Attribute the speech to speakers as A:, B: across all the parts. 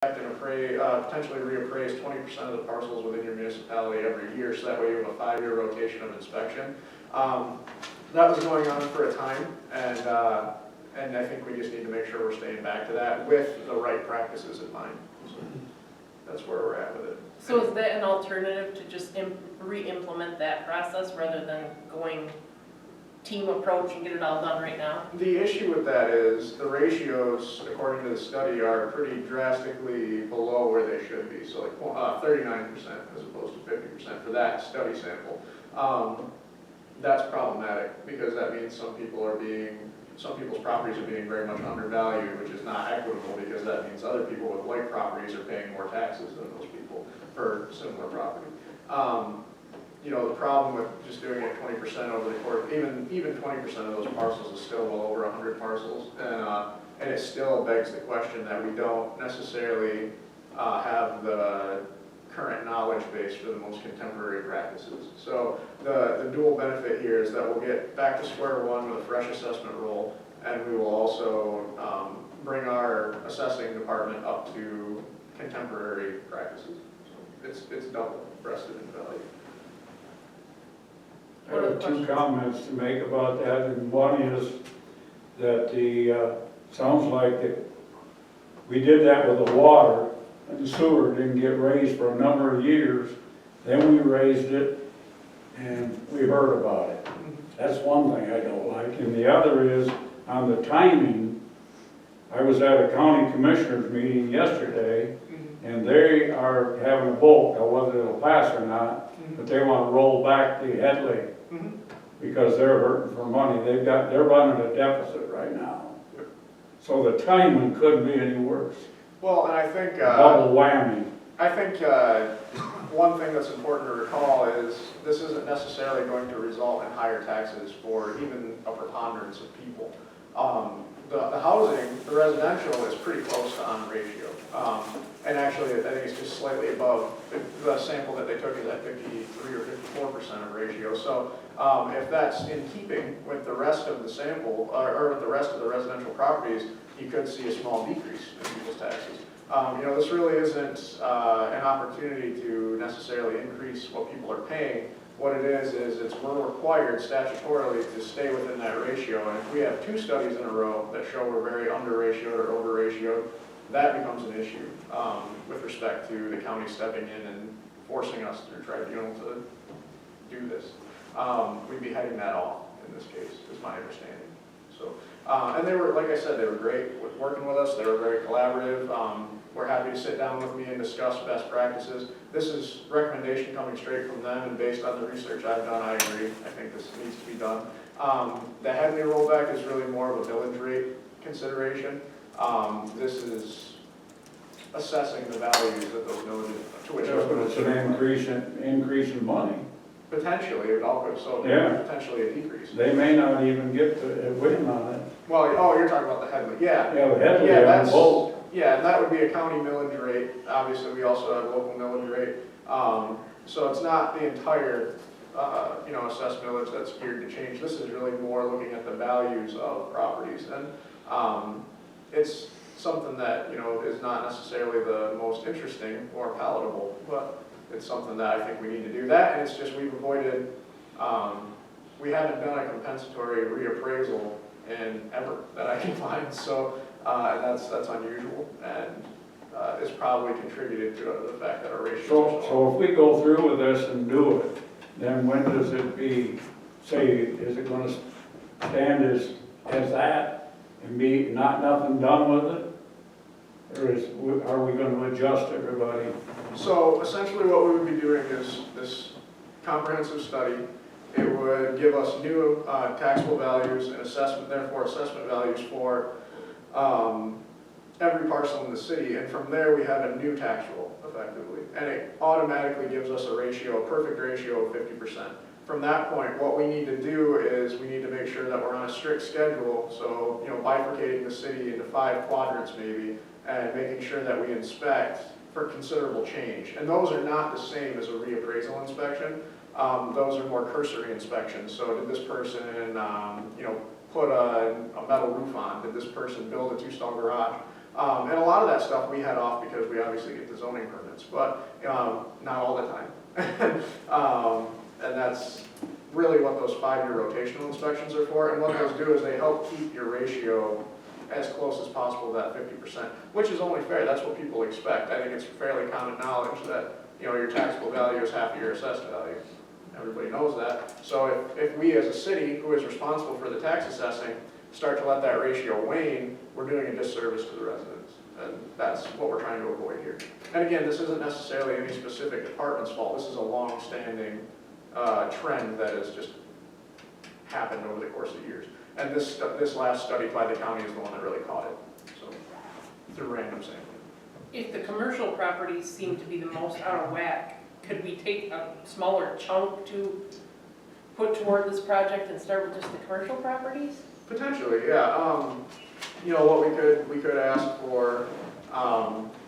A: and potentially reappraise 20% of the parcels within your municipality every year, so that way you have a 5-year rotation of inspection. That was going on for a time, and I think we just need to make sure we're staying back to that with the right practices in mind. So that's where we're at with it.
B: So is that an alternative to just re-implement that process rather than going team approach and get it all done right now?
A: The issue with that is the ratios, according to the study, are pretty drastically below where they should be. So like 39% as opposed to 50% for that study sample. That's problematic because that means some people's properties are being very much undervalued, which is not equitable because that means other people with like properties are paying more taxes than those people for similar property. You know, the problem with just doing it 20% over the course, even 20% of those parcels is still well over 100 parcels, and it still begs the question that we don't necessarily have the current knowledge base for the most contemporary practices. So the dual benefit here is that we'll get back to square one with a fresh assessment roll, and we will also bring our assessing department up to contemporary practices. So it's double-breasted in value.
C: I have two comments to make about that, and one is that sounds like that we did that with the water, and the sewer didn't get raised for a number of years. Then we raised it, and we heard about it. That's one thing I don't like. And the other is, on the timing, I was at a county commissioners meeting yesterday, and they are having a vote, now whether it'll pass or not, but they want to roll back the Headley because they're hurting for money. They're running a deficit right now. So the timing couldn't be any worse.
A: Well, and I think
C: double whammy.
A: I think one thing that's important to recall is this isn't necessarily going to result in higher taxes for even a preponderance of people. The housing, the residential, is pretty close to on ratio. And actually, I think it's just slightly above. The sample that they took is at 53 or 54% of ratio. So if that's in keeping with the rest of the sample, or with the rest of the residential properties, you could see a small decrease in people's taxes. You know, this really isn't an opportunity to necessarily increase what people are paying. What it is we're required statutorily to stay within that ratio. And if we have 2 studies in a row that show we're very under-ratioed or over-ratioed, that becomes an issue with respect to the county stepping in and forcing us through tribunal to do this. We'd be heading that off in this case, is my understanding. So, and they were, like I said, they were great with working with us. They were very collaborative. We're happy to sit down with me and discuss best practices. This is recommendation coming straight from them, and based on the research I've done, I agree. I think this needs to be done. The Headley rollback is really more of a millage rate consideration. This is assessing the values that those villages to which
C: It's an increase in money.
A: potentially it would all so
C: Yeah.
A: potentially a decrease.
C: They may not even get to win on it.
A: Well, oh, you're talking about the Headley, yeah.
C: Yeah, the Headley
A: Yeah,
C: on
A: that's
C: both.
A: yeah, and that would be a county millage rate. Obviously, we also have local millage rate. So it's not the entire you know, assessed millage that's geared to change. This is really more looking at the values of properties, and it's something that, you know, is not necessarily the most interesting or palatable, but it's something that I think we need to do that, and it's just we've avoided, we haven't done a compensatory reappraisal in ever that I can find, so that's unusual, and it's probably contributed to the fact that our ratios are
C: So if we go through with this and do it, then when does it be, say, is it going to stand as that and be nothing done with it? Or are we going to adjust everybody?
A: So essentially what we would be doing is this comprehensive study. It would give us new taxable values and assessment values for every parcel in the city. And from there we have a new tax roll, effectively. And it automatically gives us a perfect ratio of 50%. From that point, what we need to do is we need to make sure that we're on a strict schedule. So, you know, bifurcating the city into 5 quadrants maybe, and making sure that we inspect for considerable change. And those are not the same as a reappraisal inspection. Those are more cursory inspections. So did this person, you know, put a metal roof on? Did this person build a 2-stall garage? And a lot of that stuff we had off because we obviously get the zoning permits, but not all the time. And that's really what those 5-year rotational inspections are for. And what those do is they help keep your ratio as close as possible to that 50%, which is only fair. That's what people expect. I think it's fairly common knowledge that, you know, your taxable value is half of your assessed value. Everybody knows that. So if we as a city, who is responsible for the tax assessing, start to let that ratio wane, we're doing a disservice to the residents. And that's what we're trying to avoid here. And again, this isn't necessarily any specific department's fault. This is a long-standing trend that has just happened over the course of years. And this last study by the county is the one that really caught it, so through random sampling.
B: If the commercial properties seem to be the most out of whack, could we take a smaller chunk to put toward this project and start with just the commercial properties?
A: Potentially, yeah. You know, what we could ask for,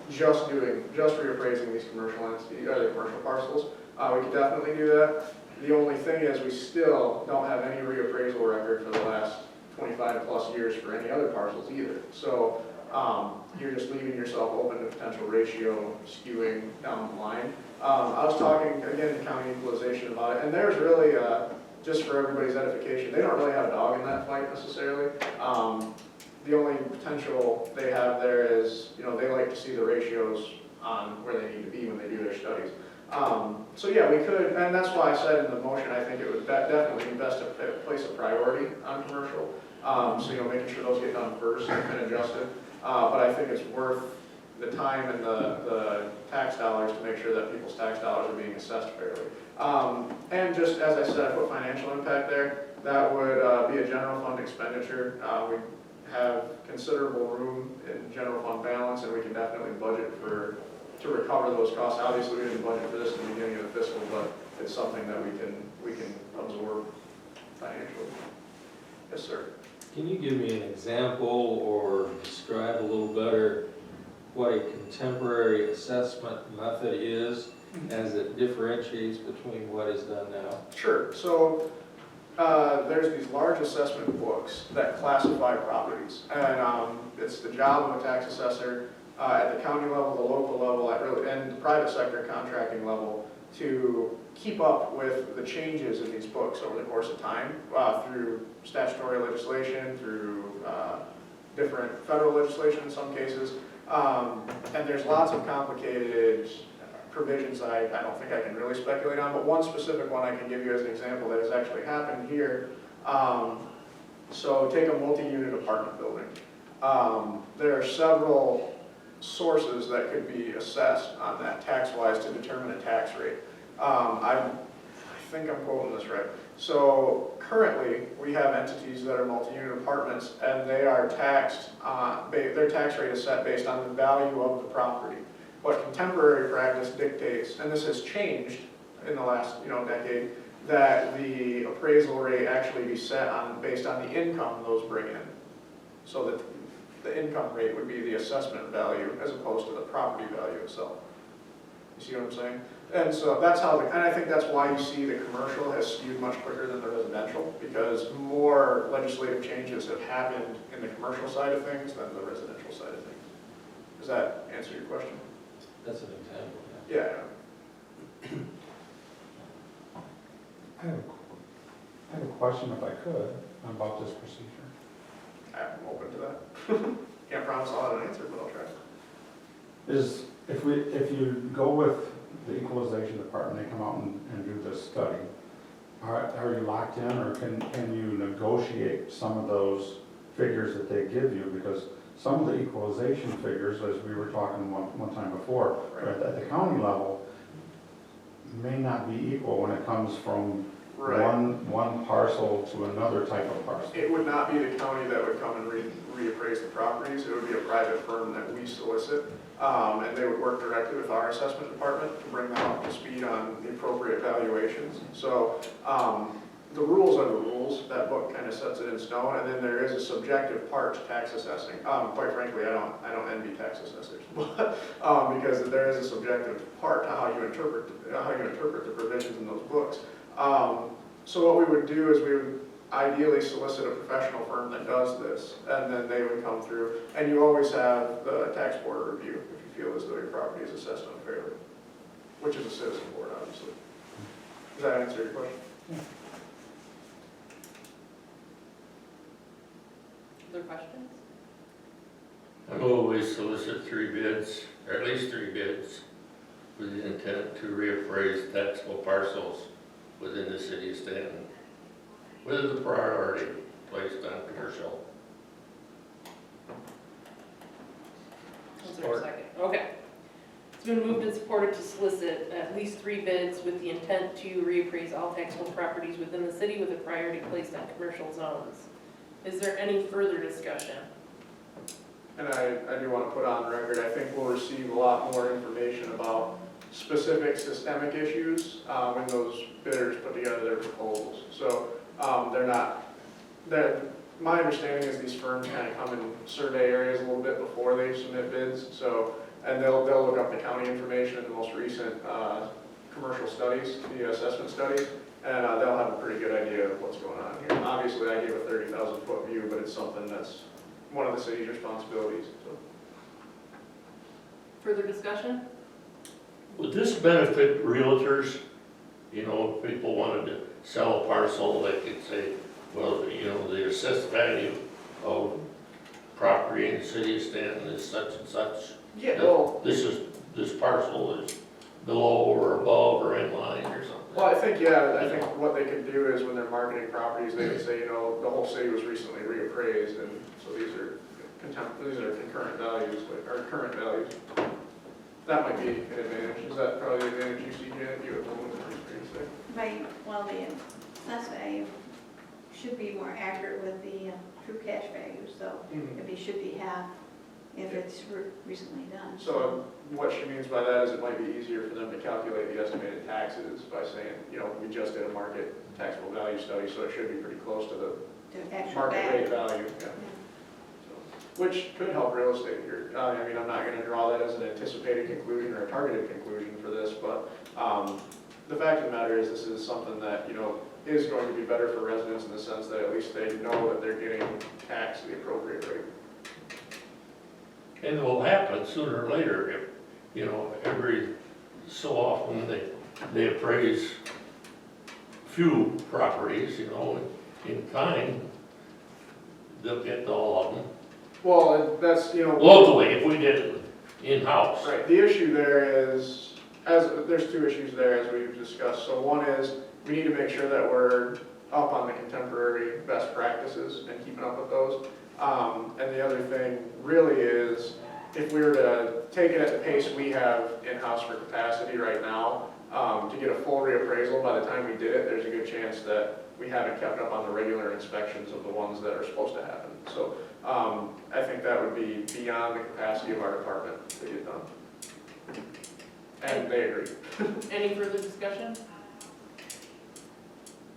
A: just reappraising these commercial entities, or the commercial parcels. We could definitely do that. The only thing is we still don't have any reappraisal record for the last 25 plus years for any other parcels either. So you're just leaving yourself open to potential ratio skewing down the line. I was talking again to county equalization about it, and there's really, just for everybody's edification, they don't really have a dog in that fight necessarily. The only potential they have there is, you know, they like to see the ratios on where they need to be when they do their studies. So yeah, we could, and that's why I said in the motion, I think it would definitely be best to place a priority on commercial. So, you know, making sure those get done first and adjusted. But I think it's worth the time and the tax dollars to make sure that people's tax dollars are being assessed fairly. And just as I said, I put financial impact there. That would be a general fund expenditure. We have considerable room in general fund balance, and we can definitely budget to recover those costs. Obviously, we didn't budget for this in the beginning of the fiscal, but it's something that we can absorb financially. Yes, sir.
D: Can you give me an example or describe a little better what a contemporary assessment method is as it differentiates between what is done now?
A: Sure. So there's these large assessment books that classify properties, and it's the job of a tax assessor at the county level, the local level, and the private sector contracting level to keep up with the changes in these books over the course of time through statutory legislation, through different federal legislation in some cases. And there's lots of complicated provisions that I don't think I can really speculate on, but one specific one I can give you as an example that has actually happened here. So take a multi-unit apartment building. There are several sources that could be assessed on that tax-wise to determine a tax rate. I think I'm quoting this right. So currently, we have entities that are multi-unit apartments, and they are taxed, their tax rate is set based on the value of the property. What contemporary practice dictates, and this has changed in the last decade, that the appraisal rate actually be set based on the income those bring in. So that the income rate would be the assessment value as opposed to the property value itself. You see what I'm saying? And so that's how, and I think that's why you see the commercial has skewed much quicker than the residential, because more legislative changes have happened in the commercial side of things than the residential side of things. Does that answer your question?
D: That's an example.
A: Yeah.
E: I have a question, if I could, about this procedure.
A: I'm open to that. Can't promise I'll have an answer, but I'll try.
E: Is, if you go with the equalization department, they come out and do this study, are you locked in, or can you negotiate some of those figures that they give you? Because some of the equalization figures, as we were talking one time before,
A: Right.
E: at the county level, may not be equal when it comes from
A: Right.
E: one parcel to another type of parcel.
A: It would not be the county that would come and reappraise the properties. It would be a private firm that we solicit, and they would work directly with our assessment department to bring them up to speed on the appropriate valuations. So the rules are the rules. That book kind of sets it in stone, and then there is a subjective part to tax assessing. Quite frankly, I don't envy tax assessors, but because there is a subjective part to how you interpret the provisions in those books. So what we would do is we would ideally solicit a professional firm that does this, and then they would come through. And you always have the tax board review if you feel as though your property is assessed unfairly, which is a citizen board, obviously. Does that answer your question?
B: Other questions?
F: I move we solicit 3 bids, or at least 3 bids, with the intent to reappraise taxable parcels within the city of Stanton, with the priority placed on commercial.
B: Is there a second? Okay. It's been moved and supported to solicit at least 3 bids with the intent to reappraise all taxable properties within the city with a priority placed on commercial zones. Is there any further discussion?
A: And I do want to put on record, I think we'll receive a lot more information about specific systemic issues when those bidders put together their proposals. So my understanding is these firms kind of come and survey areas a little bit before they submit bids. So, and they'll look up the county information in the most recent commercial studies, the assessment studies, and they'll have a pretty good idea of what's going on here. Obviously, I gave a 30,000 foot view, but it's something that's one of the city's responsibilities. So.
B: Further discussion?
F: Would this benefit realtors? You know, if people wanted to sell a parcel, they could say, well, you know, the assessed value of property in the city of Stanton is such and such.
A: Yeah, well,
F: This parcel is below or above or in line or something.
A: well, I think what they could do is when they're marketing properties, they could say, you know, the whole city was recently reappraised, and so these are concurrent values, or current values. That might be an advantage. Is that probably the advantage you see, Janet? You have one more experience there?
G: Right, well, the assessed value should be more accurate with the true cash value, so it should be half if it's recently done.
A: So what she means by that is it might be easier for them to calculate the estimated taxes by saying, you know, we just did a market taxable value study, so it should be pretty close to the
G: The actual
A: market rate
G: value.
A: value. Yeah. So, which could help real estate here. I mean, I'm not going to draw that as an anticipated conclusion or a targeted conclusion for this, but the fact of the matter is this is something that, you know, is going to be better for residents in the sense that at least they know that they're getting taxed the appropriate rate.
F: And it will happen sooner or later if, you know, every so often they appraise few properties, you know, in time, they'll get to all of them.
A: Well, that's, you know.
F: Locally, if we did it in-house.
A: Right, the issue there is, there's 2 issues there as we've discussed. So one is, we need to make sure that we're up on the contemporary best practices and keeping up with those. And the other thing really is, if we were to take it at the pace we have in-house for capacity right now, to get a full reappraisal, by the time we did it, there's a good chance that we haven't kept up on the regular inspections of the ones that are supposed to happen. So I think that would be beyond the capacity of our department to get done. And they agree.
B: Any further discussion?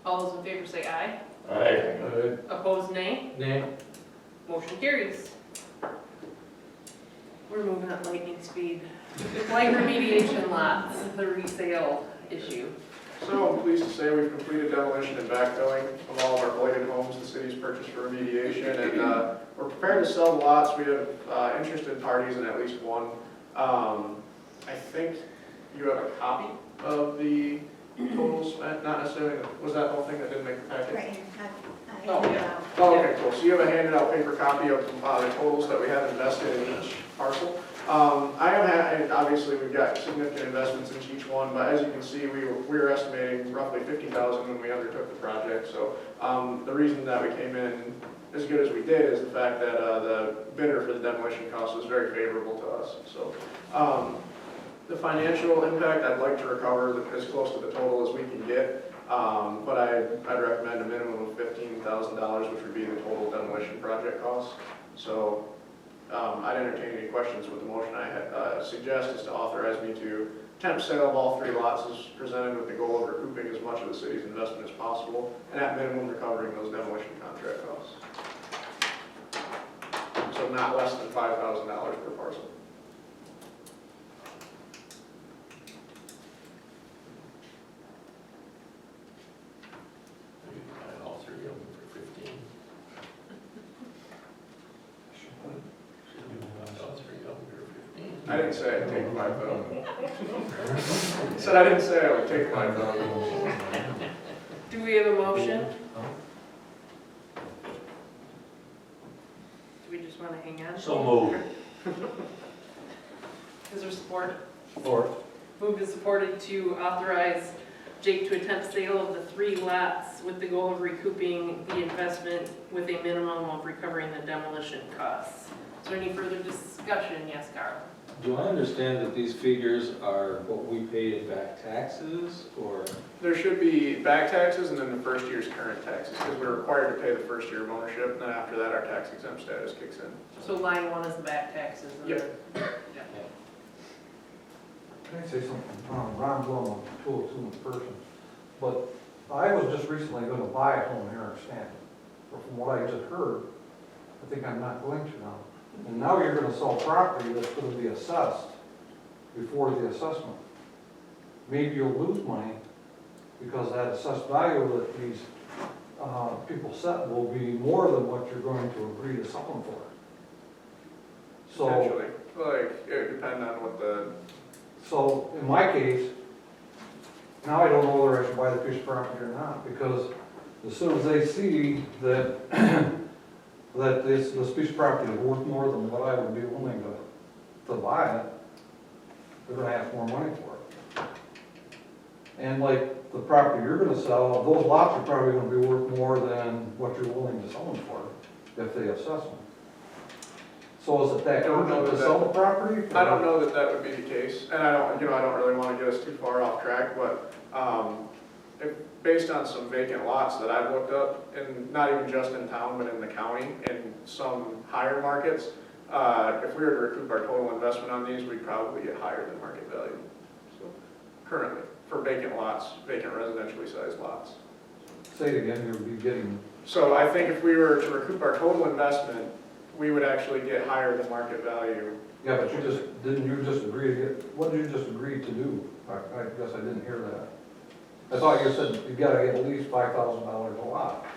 B: All those in favor say aye.
F: Aye.
B: Opposed, nay.
D: Nay.
B: Motion carries. We're moving at lightning speed. Blight remediation lots, the resale issue.
A: So I'm pleased to say we've completed demolition and backfilling of all of our blighted homes the city's purchased for remediation, and we're prepared to sell the lots. We have interested parties in at least one. I think you have a copy of the total spent, not necessarily, was that the whole thing that didn't make the package?
G: Right here, I
B: Oh,
G: handed
B: yeah.
G: out.
A: Oh, okay, cool. So you have a handed out paper copy of the totals that we have invested in each parcel. And obviously we've got significant investments in each one, but as you can see, we were estimating roughly $50,000 when we undertook the project. So the reason that we came in as good as we did is the fact that the bidder for the demolition cost was very favorable to us. So the financial impact, I'd like to recover as close to the total as we can get. But I'd recommend a minimum of $15,000, which would be the total demolition project cost. So I'd entertain any questions with the motion. I suggest is to authorize me to attempt sale of all 3 lots as presented with the goal of recouping as much of the city's investment as possible, and at minimum recovering those demolition contract costs. So not less than $5,000 per parcel.
F: All 3 of them
A: I didn't say I'd take 5,000. Said I didn't say I would take 5,000.
B: Do we have a motion? Do we just want to hang on?
F: So moved.
B: Is there support?
C: Support.
B: Moved and supported to authorize Jake to attempt sale of the 3 lots with the goal of recouping the investment with a minimum of recovering the demolition costs. Is there any further discussion? Yes, Carl?
D: Do I understand that these figures are what we paid in back taxes, or?
A: There should be back taxes and then the first year's current taxes, because we're required to pay the first year of ownership, and then after that, our tax exempt status kicks in.
B: So line 1 is the back taxes. and
A: Yep.
H: Can I say something? Ron Blum, I'm 202 McPherson. But I was just recently going to buy a home here in Stanton. But from what I just heard, I think I'm not going to now. And now you're going to sell property that's going to be assessed before the assessment. Maybe you'll lose money because that assessed value that these people set will be more than what you're going to agree to sell them for. So.
A: Potentially, like, it would depend on what the,
H: So in my case, now I don't know whether I should buy the piece of property or not, because as soon as they see that, that this piece of property is worth more than what I would be willing to buy it, they're gonna ask more money for it. And like the property you're gonna sell, those lots are probably gonna be worth more than what you're willing to sell them for, if they assess them. So is it that
A: I don't know
H: urgent to
A: that-
H: sell the property?
A: I don't know that that would be the case, and I don't really want to get us too far off track, but, based on some vacant lots that I've looked up, and not even just in town, but in the county, in some higher markets, if we were to recoup our total investment on these, we'd probably get higher than market value. So, currently, for vacant lots, vacant residentially sized lots.
H: Say it again, you'll be getting.
A: So I think if we were to recoup our total investment, we would actually get higher than market value.
H: Yeah, but didn't you just agree to get, what did you just agree to do? I guess I didn't hear that. I thought you said you gotta get at least $5,000 a lot.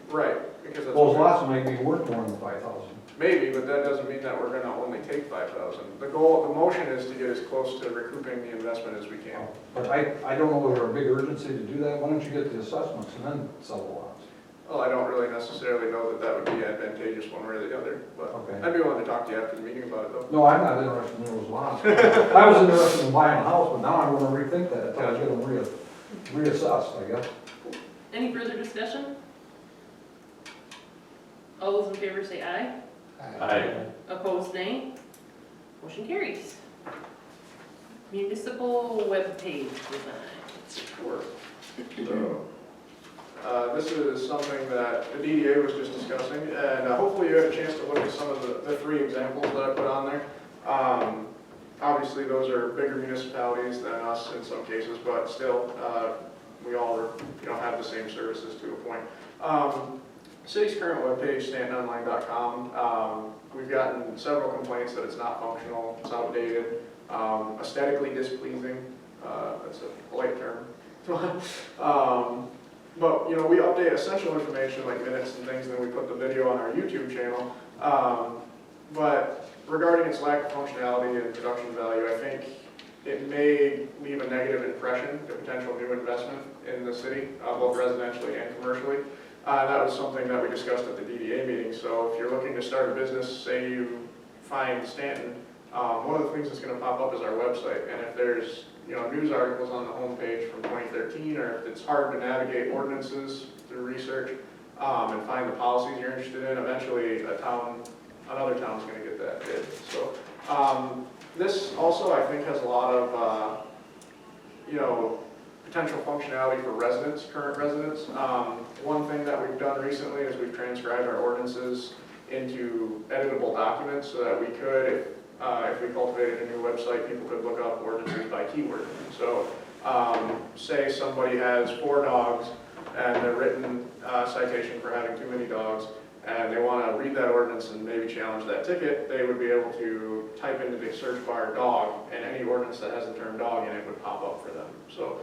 A: Right, because that's.
H: Those lots may be worth more than 5,000.
A: Maybe, but that doesn't mean that we're gonna only take 5,000. The goal, the motion is to get as close to recouping the investment as we can.
H: But I don't know whether a big urgency to do that. Why don't you get the assessments and then sell the lots?
A: Well, I don't really necessarily know that that would be advantageous one way or the other, but
H: Okay.
A: I'd be willing to talk to you after the meeting about it though.
H: No, I'm not interested in those lots. I was interested in buying a house, but now I'm gonna rethink that until I get them reassessed, I guess.
B: Any further discussion? All those in favor say aye.
F: Aye.
B: Opposed, nay. Motion carries. Municipal webpage design.
A: Sure. So, this is something that the DDA was just discussing, and hopefully you had a chance to look at some of the 3 examples that I put on there. Obviously, those are bigger municipalities than us in some cases, but still, we all have the same services to a point. City's current webpage, stantononline.com, we've gotten several complaints that it's not functional, it's outdated, aesthetically displeasing, that's a polite term. But, we update essential information like minutes and things, and then we put the video on our YouTube channel. But regarding its lack of functionality and production value, I think it may leave a negative impression to potential new investment in the city, both residentially and commercially. That was something that we discussed at the DDA meeting. So if you're looking to start a business, say you find Stanton, one of the things that's going to pop up is our website. And if there's news articles on the homepage from 2013, or if it's hard to navigate ordinances through research and find the policies you're interested in, eventually another town's going to get that bid. So this also, I think, has a lot of potential functionality for residents, current residents. One thing that we've done recently is we've transcribed our ordinances into editable documents so that we could, if we cultivated a new website, people could look up ordinances by keyword. So say somebody has 4 dogs and they're written citation for having too many dogs, and they want to read that ordinance and maybe challenge that ticket, they would be able to type into the search bar dog, and any ordinance that has the term dog in it would pop up for them. So,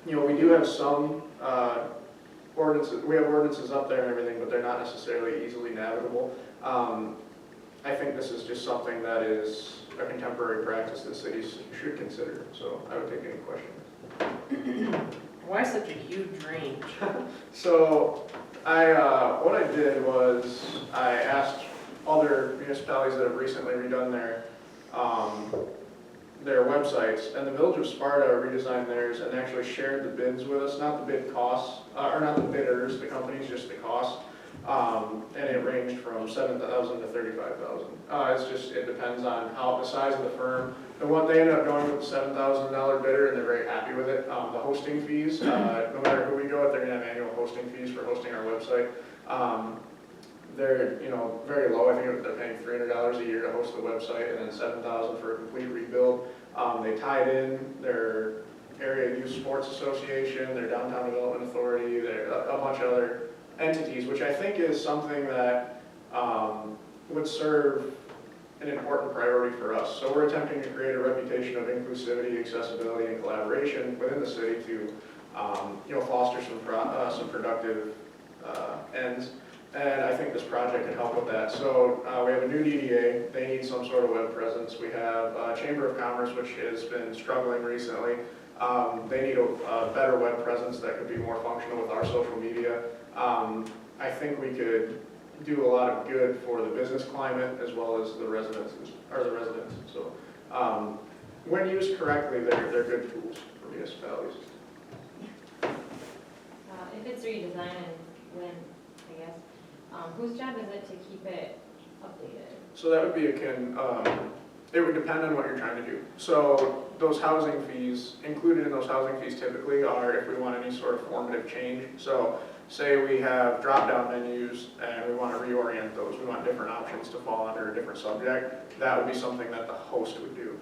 A: we do have some ordinances, we have ordinances up there and everything, but they're not necessarily easily navigable. I think this is just something that is a contemporary practice that cities should consider, so I would take any questions.
B: Why such a huge range?
A: So what I did was I asked other municipalities that have recently redone their websites, and the Village of Sparta redesigned theirs and actually shared the bids with us, not the bid costs, or not the bidders, the companies, just the cost. And it ranged from $7,000 to $35,000. It depends on how the size of the firm. The one, they ended up going with the $7,000 bidder, and they're very happy with it. The hosting fees, no matter who we go with, they're gonna have annual hosting fees for hosting our website. They're, very low. I think they're paying $300 a year to host the website, and then $7,000 for a complete rebuild. They tied in their area youth sports association, their downtown development authority, a bunch of other entities, which I think is something that would serve an important priority for us. So we're attempting to create a reputation of inclusivity, accessibility, and collaboration within the city to, foster some productive ends. And I think this project can help with that. So we have a new DDA. They need some sort of web presence. We have Chamber of Commerce, which has been struggling recently. They need a better web presence that could be more functional with our social media. I think we could do a lot of good for the business climate as well as the residents. So when used correctly, they're good tools for municipalities.
I: If it's redesigned and when, I guess, whose job is it to keep it updated?
A: So that would be it would depend on what you're trying to do. So those housing fees, included in those housing fees typically are if we want any sort of formative change. So say we have drop-down menus and we want to reorient those, we want different options to fall under a different subject, that would be something that the host would do.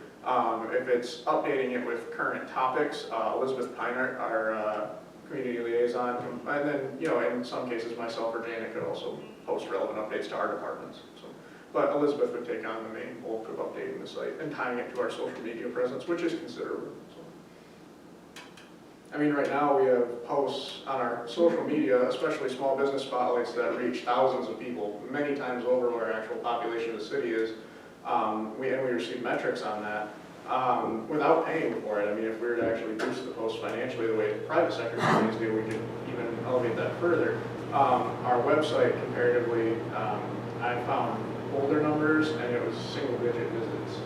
A: If it's updating it with current topics, Elizabeth Peinert, our community liaison, and then, in some cases myself or Janet could also post relevant updates to our departments. So, but Elizabeth would take on the main bulk of updating the site and tying it to our social media presence, which is considerable. I mean, right now we have posts on our social media, especially small business spotlights that reach thousands of people, many times over what our actual population of the city is. We receive metrics on that without paying for it. I mean, if we were to actually boost the post financially the way the private sector companies do, we could even elevate that further. Our website, comparatively, I found older numbers, and it was single-digit visits.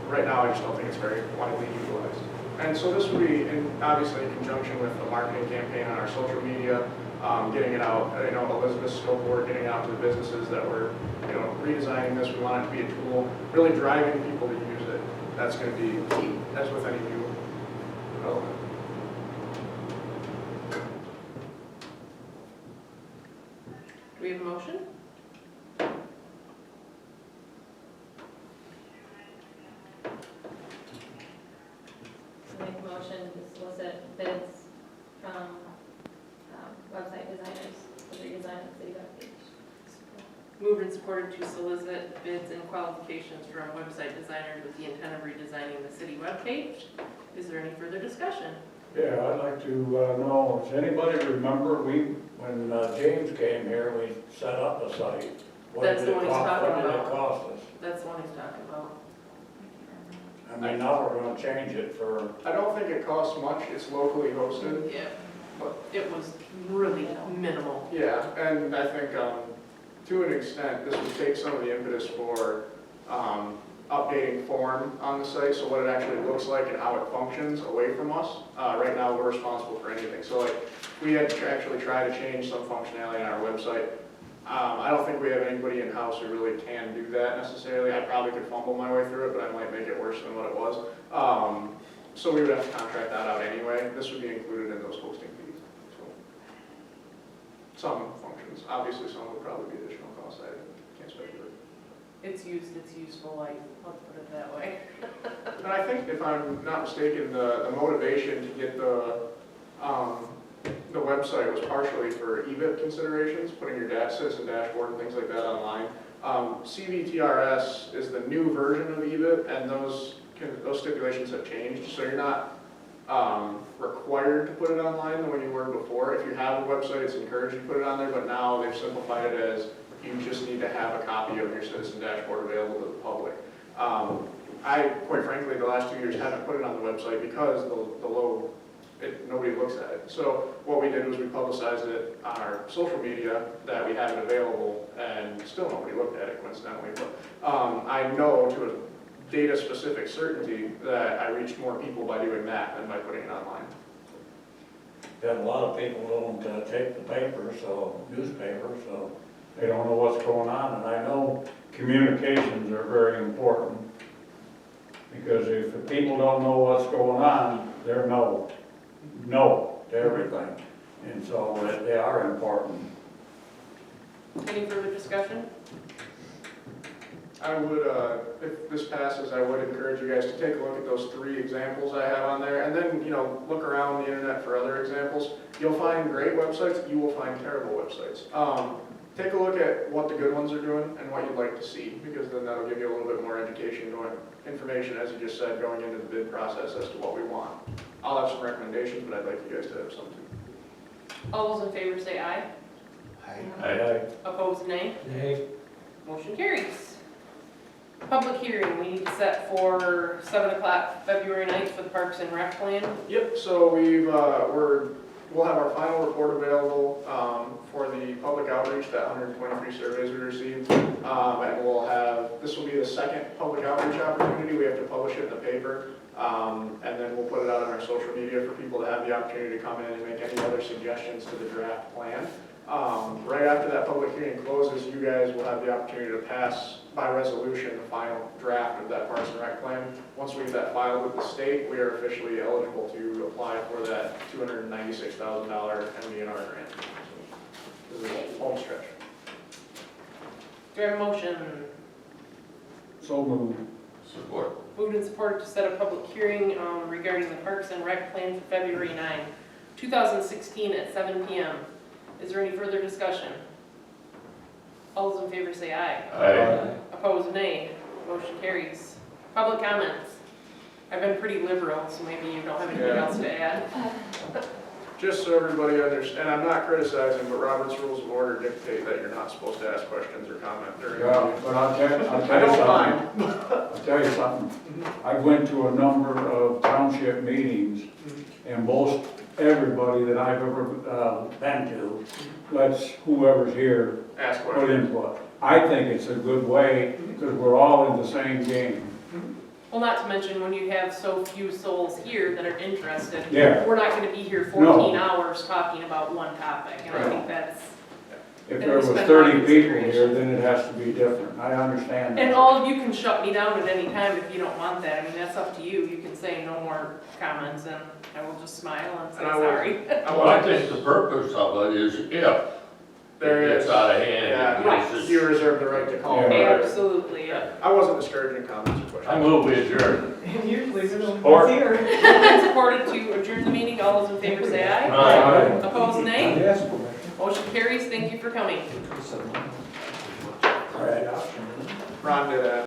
A: Right now, I just don't think it's very widely utilized. And so this would be, obviously, in conjunction with the marketing campaign on our social media, getting it out, Elizabeth's scope work, getting it out to the businesses that we're, redesigning this. We want it to be a tool, really driving people to use it. That's going to be key, as with any new development.
B: Do we have a motion?
I: Make a motion to solicit bids from website designers for the redesign of the city webpage.
B: Moved and supported to solicit bids and qualifications from website designers with the intent of redesigning the city webpage. Is there any further discussion?
C: Yeah, I'd like to know, does anybody remember when James came here, we set up the site?
B: That's the one he's talking
C: What did it
B: about.
C: cost us?
B: That's the one he's talking about.
C: I mean, now we're gonna change it for,
A: I don't think it costs much. It's locally hosted.
B: Yeah, it was really minimal.
A: Yeah, and I think to an extent, this would take some of the impetus for updating form on the site, so what it actually looks like and how it functions away from us. Right now, we're responsible for anything. So like, we had to actually try to change some functionality on our website. I don't think we have anybody in-house who really can do that necessarily. I probably could fumble my way through it, but I might make it worse than what it was. So we would have to contract that out anyway. This would be included in those hosting fees. So, some functions, obviously some would probably be additional costs. I can't speculate.
B: It's useful life, let's put it that way.
A: And I think, if I'm not mistaken, the motivation to get the website was partially for EBIT considerations, putting your citizen dashboard and things like that online. CVTRS is the new version of EBIT, and those stipulations have changed, so you're not required to put it online the way you were before. If you have a website, it's encouraged to put it on there, but now they've simplified it as You just need to have a copy of your citizen dashboard available to the public. I, quite frankly, the last 2 years haven't put it on the website because the low, nobody looks at it. So what we did was we publicized it on our social media that we had it available, and still nobody looked at it coincidentally. But I know to a data-specific certainty that I reached more people by doing that than by putting it online.
C: And a lot of people don't take the paper, newspaper, so they don't know what's going on. And I know communications are very important, because if the people don't know what's going on, they're no to everything. And so they are important.
B: Any further discussion?
A: I would, if this passes, I would encourage you guys to take a look at those 3 examples I have on there, and then, look around the internet for other examples. You'll find great websites, you will find terrible websites. Take a look at what the good ones are doing and what you'd like to see, because then that'll give you a little bit more information, as you just said, going into the bid process as to what we want. I'll have some recommendations, but I'd like you guys to have some too.
B: All those in favor say aye.
F: Aye.
B: Opposed, nay.
D: Nay.
B: Motion carries. Public hearing, we need to set for 7 o'clock, February 9th for the Parks and Rec plan.
A: Yep, so we'll have our final report available for the public outreach, that 123 surveys we received. And this will be the second public outreach opportunity. We have to publish it in the paper. And then we'll put it out on our social media for people to have the opportunity to come in and make any other suggestions to the draft plan. Right after that public hearing closes, you guys will have the opportunity to pass by resolution the final draft of that Parks and Rec plan. Once we get that filed with the state, we are officially eligible to apply for that $296,000 MDNR grant. So, this is a home stretch.
B: Do I have a motion?
C: So moved.
F: Support.
B: Moved and supported to set a public hearing regarding the Parks and Rec plan for February 9, 2016 at 7 p.m. Is there any further discussion? All those in favor say aye.
F: Aye.
B: Opposed, nay. Motion carries. Public comments. I've been pretty liberal, so maybe you don't have anything else to add.
A: Just so everybody understands, and I'm not criticizing, but Robert's Rules of Order dictate that you're not supposed to ask questions or comment during the
C: Yeah,
A: meeting.
C: but I'll tell you
A: I don't
C: something.
A: mind.
C: I'll tell you something. I went to a number of township meetings, and most everybody that I've ever been to lets whoever's here
A: Ask
C: put
A: questions.
C: input. I think it's a good way, because we're all in the same game.
B: Well, not to mention when you have so few souls here that are interested.
C: Yeah.
B: We're not going to be here
C: No.
B: 14 hours talking about one topic, and I think that's,
C: If
B: And
C: there
B: we
C: was
B: spend
C: 30
B: time
C: people here,
B: consideration.
C: then it has to be different. I understand that.
B: and all of you can shut me down at any time if you don't want that. I mean, that's up to you. You can say no more comments, and I will just smile and say
A: And I will-
B: sorry.
F: Well, I think the purpose of it is if
A: There
F: it
A: is.
F: gets out of hand.
A: Yeah,
F: it's
A: you
F: just-
A: reserve the right to call.
C: Yeah.
B: Absolutely, yeah.
A: I wasn't discouraging comments or
F: I
A: questions.
F: move we adjourn.
C: Or-
B: Moved and supported to adjourn the meeting. All those in favor say aye.
F: Aye.
B: Opposed, nay.
H: Yes, permission.
B: Motion carries. Thank you for coming.
C: All right.
A: Ron did that.